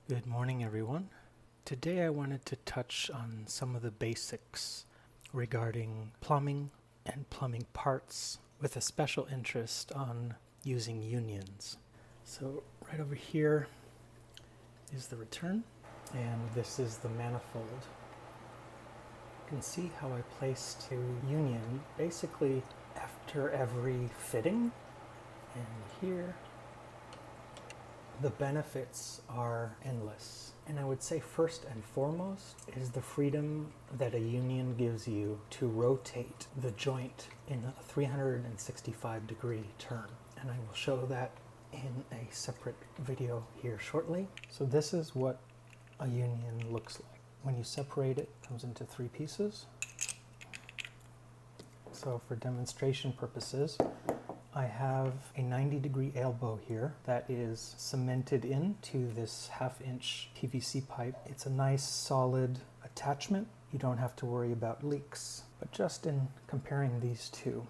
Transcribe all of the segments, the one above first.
Good morning, everyone. Today I wanted to touch on some of the basics regarding plumbing and plumbing parts with a special interest on using unions. So right over here is the return, and this is the manifold. You can see how I placed a union basically after every fitting, and here the benefits are endless. And I would say first and foremost is the freedom that a union gives you to rotate the joint in a 365-degree turn. And I will show that in a separate video here shortly. So this is what a union looks like. When you separate it, it comes into three pieces. So for demonstration purposes, I have a 90-degree elbow here that is cemented into this half-inch PVC pipe. It's a nice solid attachment. You don't have to worry about leaks. But just in comparing these two,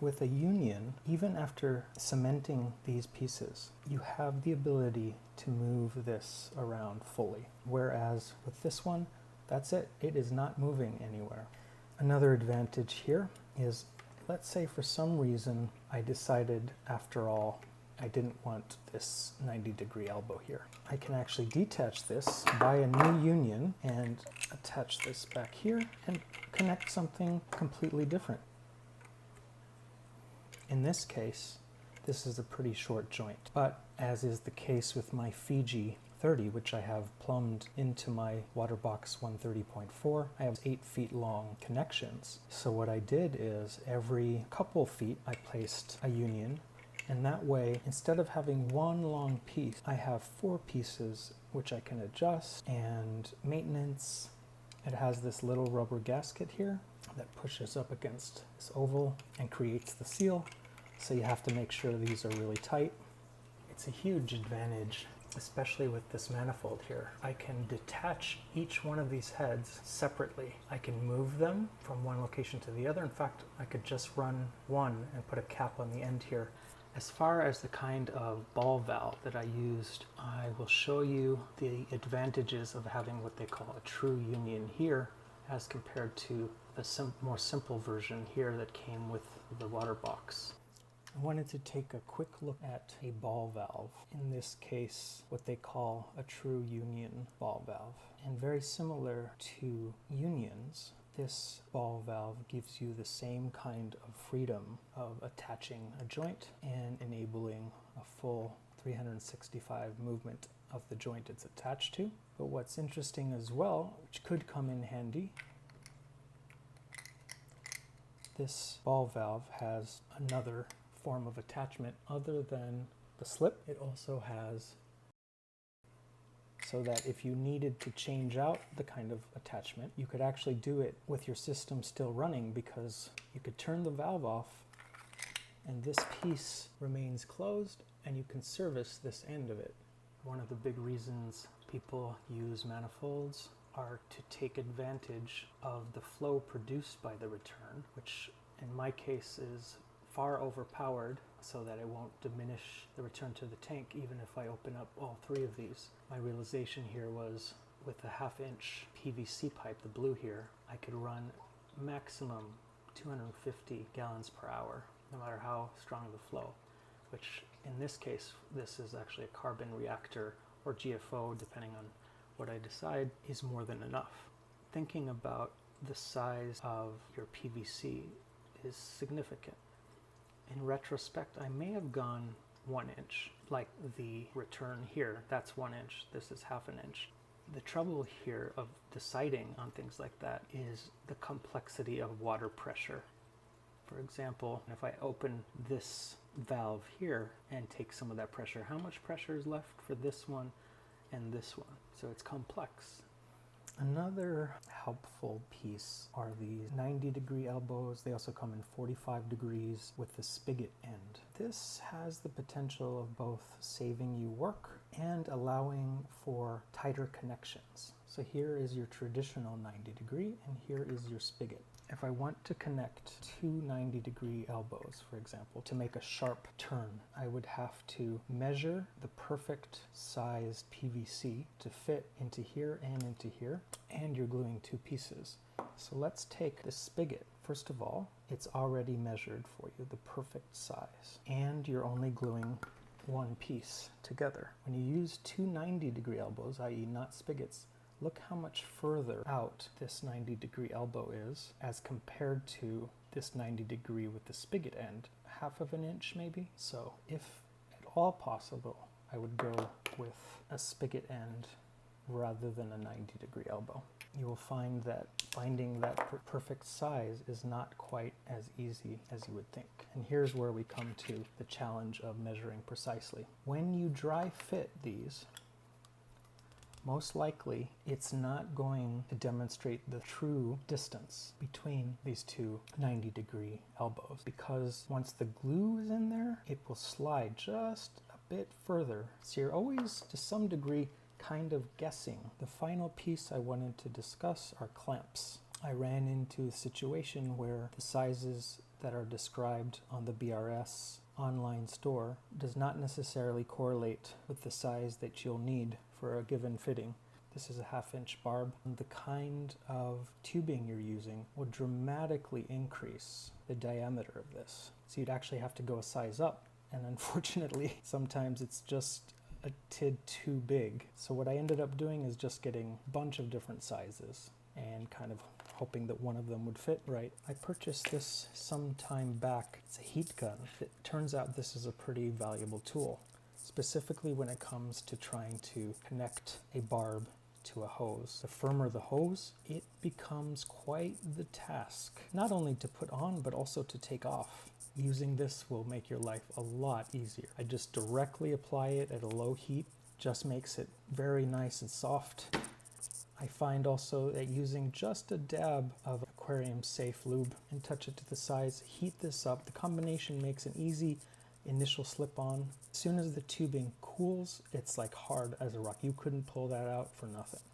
with a union, even after cementing these pieces, you have the ability to move this around fully. Whereas with this one, that's it. It is not moving anywhere. Another advantage here is, let's say for some reason I decided after all I didn't want this 90-degree elbow here. I can actually detach this, buy a new union, and attach this back here and connect something completely different. In this case, this is a pretty short joint, but as is the case with my Fiji 30, which I have plumbed into my WaterBox 130.4. I have 8 feet long connections. So what I did is every couple feet I placed a union, and that way instead of having one long piece, I have 4 pieces which I can adjust. And maintenance, it has this little rubber gasket here that pushes up against this oval and creates the seal. So you have to make sure these are really tight. It's a huge advantage, especially with this manifold here. I can detach each one of these heads separately. I can move them from one location to the other. In fact, I could just run one and put a cap on the end here. As far as the kind of ball valve that I used, I will show you the advantages of having what they call a true union here as compared to the more simple version here that came with the WaterBox. I wanted to take a quick look at a ball valve, in this case what they call a true union ball valve. And very similar to unions, this ball valve gives you the same kind of freedom of attaching a joint and enabling a full 365 movement of the joint it's attached to. But what's interesting as well, which could come in handy, this ball valve has another form of attachment other than the slip. It also has, so that if you needed to change out the kind of attachment, you could actually do it with your system still running, because you could turn the valve off and this piece remains closed and you can service this end of it. One of the big reasons people use manifolds are to take advantage of the flow produced by the return, which in my case is far overpowered, so that it won't diminish the return to the tank even if I open up all 3 of these. My realization here was, with the half-inch PVC pipe, the blue here, I could run maximum 250 gallons per hour, no matter how strong the flow, which in this case, this is actually a carbon reactor or GFO, depending on what I decide, is more than enough. Thinking about the size of your PVC is significant. In retrospect, I may have gone 1 inch, like the return here, that's 1 inch, this is half an inch. The trouble here of deciding on things like that is the complexity of water pressure. For example, if I open this valve here and take some of that pressure, how much pressure is left for this one and this one? So it's complex. Another helpful piece are these 90-degree elbows. They also come in 45 degrees with the spigot end. This has the potential of both saving you work and allowing for tighter connections. So here is your traditional 90 degree and here is your spigot. If I want to connect two 90-degree elbows, for example, to make a sharp turn, I would have to measure the perfect sized PVC to fit into here, and you're gluing two pieces. So let's take the spigot. First of all, it's already measured for you, the perfect size, and you're only gluing one piece together. When you use two 90-degree elbows, i.e. not spigots, look how much further out this 90-degree elbow is as compared to this 90-degree with the spigot end. Half of an inch maybe? So if at all possible, I would go with a spigot end rather than a 90-degree elbow. You will find that finding that perfect size is not quite as easy as you would think. And here's where we come to the challenge of measuring precisely. When you dry fit these, most likely it's not going to demonstrate the true distance between these two 90-degree elbows, because once the glue is in there, it will slide just a bit further. So you're always, to some degree, kind of guessing. The final piece I wanted to discuss are clamps. I ran into a situation where the sizes that are described on the BRS online store does not necessarily correlate with the size that you'll need for a given fitting. This is a 1/2-inch barb. The kind of tubing you're using will dramatically increase the diameter of this. So you'd actually have to go a size up, and unfortunately sometimes it's just a tid too big. So what I ended up doing is just getting a bunch of different sizes and kind of hoping that one of them would fit right. I purchased this some time back. It's a heat gun. It turns out this is a pretty valuable tool, specifically when it comes to trying to connect a barb to a hose. The firmer the hose, it becomes quite the task, not only to put on, but also to take off. Using this will make your life a lot easier. I just directly apply it at a low heat, just makes it very nice and soft. I find also that using just a dab of aquarium safe lube and touch it to the sides, heat this up. The combination makes an easy initial slip on. As soon as the tubing cools, it's like hard as a rock. You couldn't pull that out for nothing.